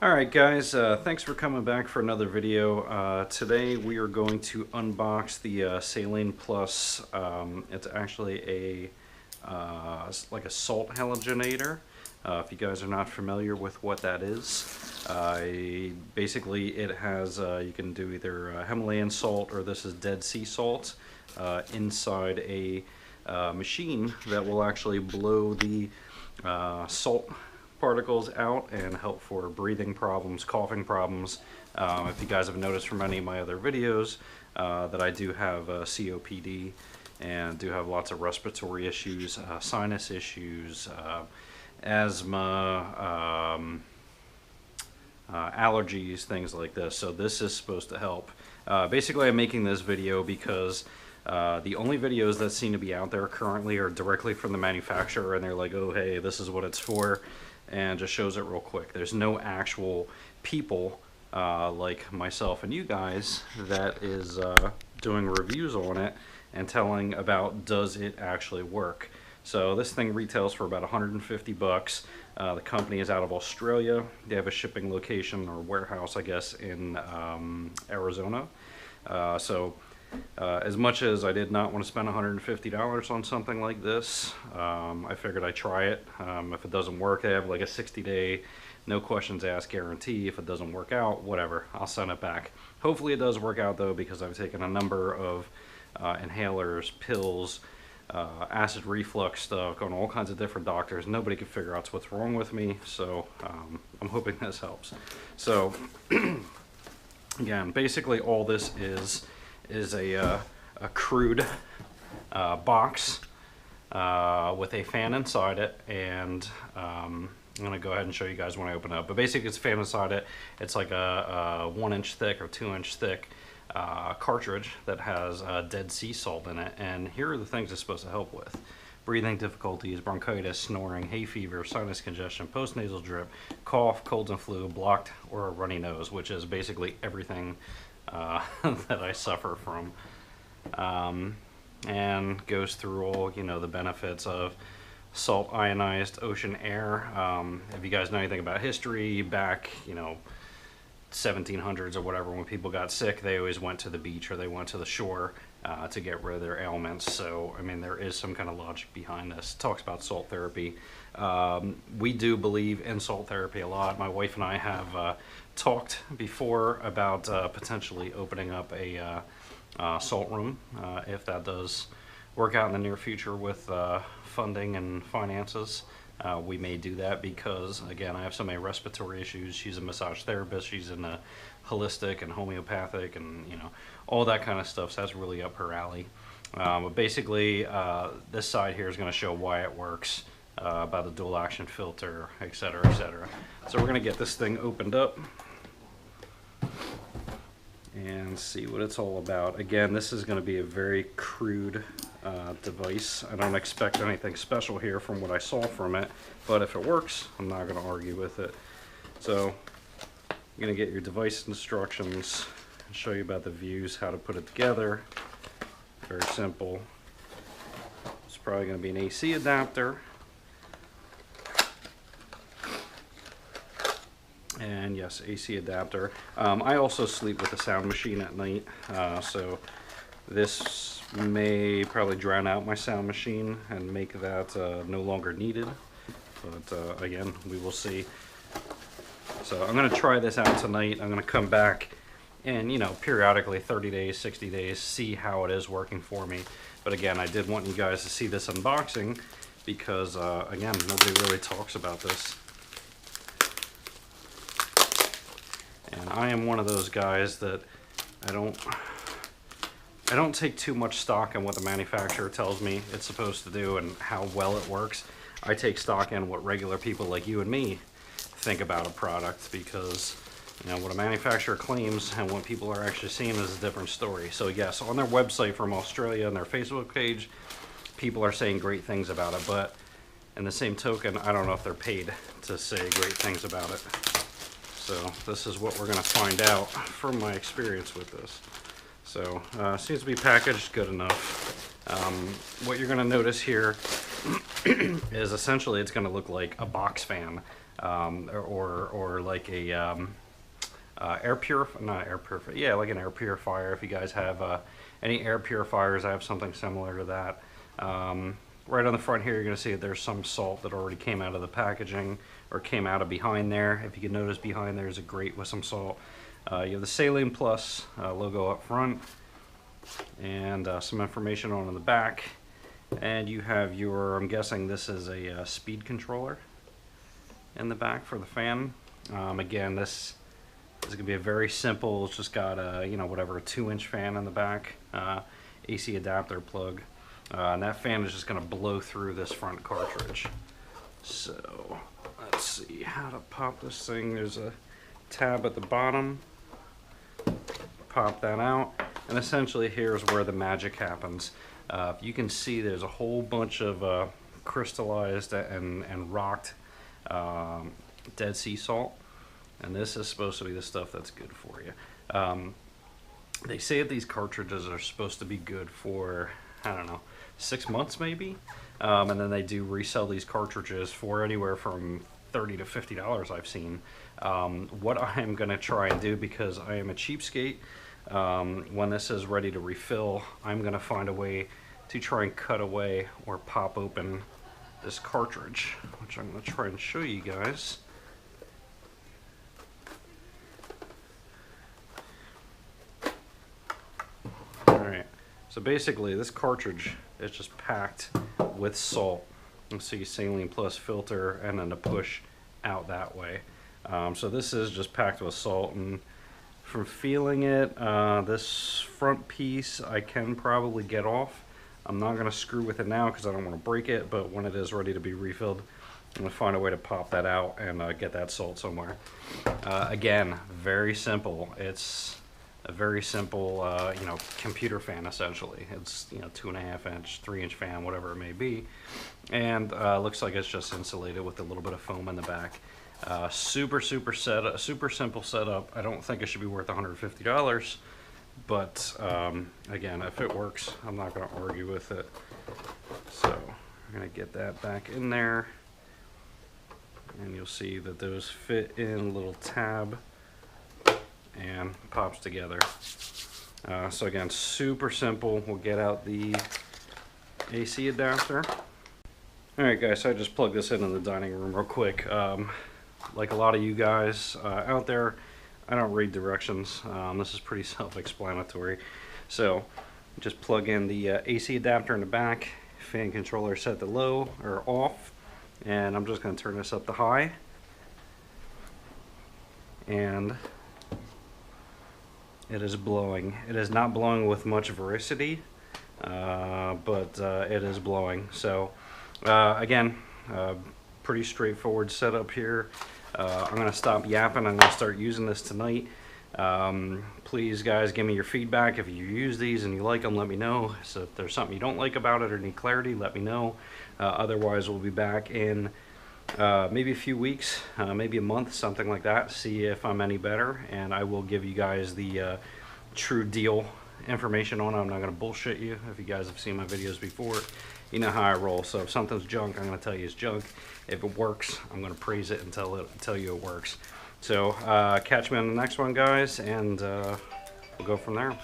Alright guys, thanks for coming back for another video. Today we are going to unbox the Salin Plus. It's actually like a salt halogenator. If you guys are not familiar with what that is, basically it has, you can do either Himalayan salt or this is Dead Sea salt inside a machine that will actually blow the salt particles out and help for breathing problems, coughing problems. If you guys have noticed from any of my other videos that I do have COPD and do have lots of respiratory issues, sinus issues, asthma, allergies, things like this. So this is supposed to help. Basically I'm making this video because the only videos that seem to be out there currently are directly from the manufacturer, and they're like, oh hey, this is what it's for, and just shows it real quick. There's no actual people like myself and you guys that is doing reviews on it and telling about does it actually work. So this thing retails for about 150 bucks. The company is out of Australia. They have a shipping location or warehouse, I guess, in Arizona. As much as I did not want to spend $150 on something like this, I figured I'd try it. If it doesn't work, they have like a 60-day, no questions asked guarantee. If it doesn't work out, whatever, I'll send it back. Hopefully it does work out though, because I've taken a number of inhalers, pills, acid reflux stuff, going to all kinds of different doctors. Nobody can figure out what's wrong with me, so I'm hoping this helps. So again, basically all this is a crude box with a fan inside it, and I'm going to go ahead and show you guys when I open it up. But basically it's a fan inside it. It's like a 1-inch thick or 2-inch thick cartridge that has Dead Sea salt in it, and here are the things it's supposed to help with: breathing difficulties, bronchitis, snoring, hay fever, sinus congestion, postnasal drip, cough, colds and flu, blocked or a runny nose, which is basically everything that I suffer from, and goes through all, you know, the benefits of salt ionized ocean air. If you guys know anything about history, back, you know, 1700s or whatever, when people got sick, they always went to the beach or they went to the shore to get rid of their ailments. So I mean, there is some kind of logic behind this. It talks about salt therapy. We do believe in salt therapy a lot. My wife and I have talked before about potentially opening up a salt room if that does work out in the near future with funding and finances. We may do that because, again, I have so many respiratory issues. She's a massage therapist. She's in the holistic and homeopathic and, you know, all that kind of stuff. So that's really up her alley. But basically, this side here is going to show why it works, about the dual action filter, etc., etc. So we're going to get this thing opened up and see what it's all about. Again, this is going to be a very crude device. I don't expect anything special here from what I saw from it, but if it works, I'm not going to argue with it. So you're going to get your device instructions and show you about the views, how to put it together. Very simple. It's probably going to be an AC adapter. And yes, AC adapter. I also sleep with a sound machine at night, so this may probably drown out my sound machine and make that no longer needed. But again, we will see. So I'm going to try this out tonight. I'm going to come back and, you know, periodically, 30 days, 60 days, see how it is working for me. But again, I did want you guys to see this unboxing because, again, nobody really talks about this. And I am one of those guys that I don't take too much stock in what the manufacturer tells me it's supposed to do and how well it works. I take stock in what regular people like you and me think about a product, because, you know, what a manufacturer claims and what people are actually seeing is a different story. So yes, on their website from Australia and their Facebook page, people are saying great things about it, but in the same token, I don't know if they're paid to say great things about it. So this is what we're going to find out from my experience with this. So seems to be packaged good enough. What you're going to notice here is essentially it's going to look like a box fan. or like a air purifier, not air purifier, yeah, like an air purifier. If you guys have any air purifiers, I have something similar to that. Right on the front here, you're going to see that there's some salt that already came out of the packaging, or came out of behind there. If you can notice, behind there is a grate with some salt. You have the Salin Plus logo up front, and some information on the back. And you have your, I'm guessing this is a speed controller in the back for the fan. Again, this is going to be a very simple, it's just got a, you know, whatever, a 2-inch fan in the back, AC adapter plug. And that fan is just going to blow through this front cartridge. So let's see how to pop this thing. There's a tab at the bottom. Pop that out, and essentially here's where the magic happens. You can see there's a whole bunch of crystallized and rocked Dead Sea salt, and this is supposed to be the stuff that's good for you. They say that these cartridges are supposed to be good for, I don't know, 6 months maybe, and then they do resell these cartridges for anywhere from $30 to $50 I've seen. What I'm gonna try and do, because I am a cheapskate, when this is ready to refill, I'm gonna find a way to try and cut away or pop open this cartridge, which I'm gonna try and show you guys. Alright, so basically this cartridge is just packed with salt. You see Salin Plus filter, and then a push out that way. So this is just packed with salt, and from feeling it, this front piece I can probably get off. I'm not going to screw with it now because I don't want to break it, but when it is ready to be refilled, I'm going to find a way to pop that out and get that salt somewhere. Again, very simple. It's a very simple, you know, computer fan essentially. It's, you know, 2.5-inch, 3-inch fan, whatever it may be, and looks like it's just insulated with a little bit of foam in the back. Super simple setup. I don't think it should be worth $150, but again, if it works, I'm not going to argue with it. So we're going to get that back in there, and you'll see that those fit in a little tab and pops together. So again, super simple. We'll get out the AC adapter. Alright guys, so I just plugged this in the dining room real quick. Like a lot of you guys out there, I don't read directions. This is pretty self-explanatory. So just plug in the AC adapter in the back, fan controller set to low or off, and I'm just going to turn this up to high. And it is blowing. It is not blowing with much veracity, but it is blowing. So again, pretty straightforward setup here. I'm going to stop yapping. I'm going to start using this tonight. Please guys, give me your feedback. If you use these and you like them, let me know. So if there's something you don't like about it or need clarity, let me know. Otherwise, we'll be back in maybe a few weeks, maybe a month, something like that, see if I'm any better, and I will give you guys the true deal information on it. I'm not going to bullshit you. If you guys have seen my videos before, you know how I roll. So if something's junk, I'm going to tell you it's junk. If it works, I'm going to praise it and tell you it works. So catch me on the next one, guys, and we'll go from there.